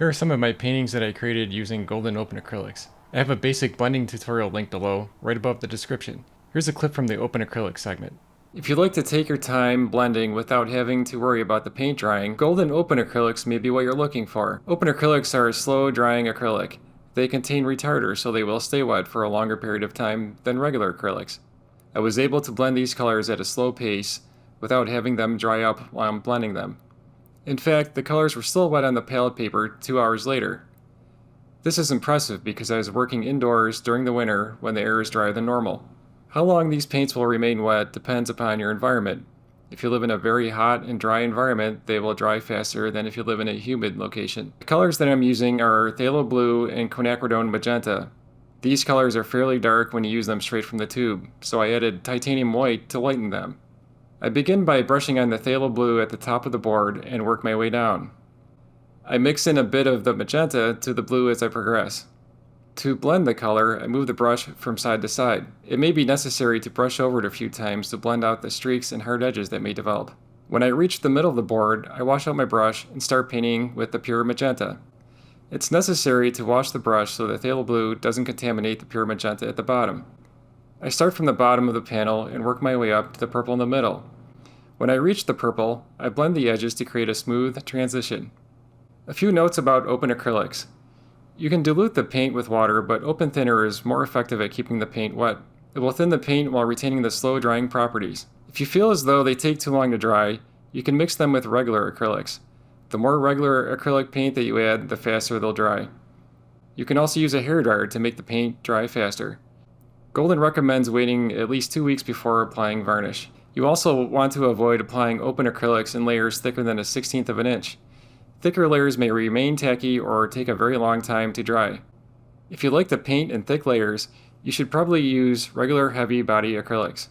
Here are some of my paintings that I created using Golden Open Acrylics. I have a basic blending tutorial linked below, right above the description. Here's a clip from the Open Acrylics segment. If you like to take your time blending without having to worry about the paint drying, Golden Open Acrylics may be what you're looking for. Open Acrylics are a slow drying acrylic. They contain retarder, so they will stay wet for a longer period of time than regular acrylics. I was able to blend these colors at a slow pace without having them dry up while I'm blending them. In fact, the colors were still wet on the palette paper 2 hours later. This is impressive because I was working indoors during the winter when the air is drier than normal. How long these paints will remain wet depends upon your environment. If you live in a very hot and dry environment, they will dry faster than if you live in a humid location. The colors that I'm using are phthalo blue and quinacridone magenta. These colors are fairly dark when you use them straight from the tube, so I added titanium white to lighten them. I begin by brushing on the phthalo blue at the top of the board and work my way down. I mix in a bit of the magenta to the blue as I progress. To blend the color, I move the brush from side to side. It may be necessary to brush over it a few times to blend out the streaks and hard edges that may develop. When I reach the middle of the board, I wash out my brush and start painting with the pure magenta. It's necessary to wash the brush so the phthalo blue doesn't contaminate the pure magenta at the bottom. I start from the bottom of the panel and work my way up to the purple in the middle. When I reach the purple, I blend the edges to create a smooth transition. A few notes about open acrylics. You can dilute the paint with water, but open thinner is more effective at keeping the paint wet. It will thin the paint while retaining the slow drying properties. If you feel as though they take too long to dry, you can mix them with regular acrylics. The more regular acrylic paint that you add, the faster they'll dry. You can also use a hairdryer to make the paint dry faster. Golden recommends waiting at least 2 weeks before applying varnish. You also want to avoid applying open acrylics in layers thicker than 1/16 of an inch. Thicker layers may remain tacky or take a very long time to dry. If you like to paint in thick layers, you should probably use regular heavy body acrylics.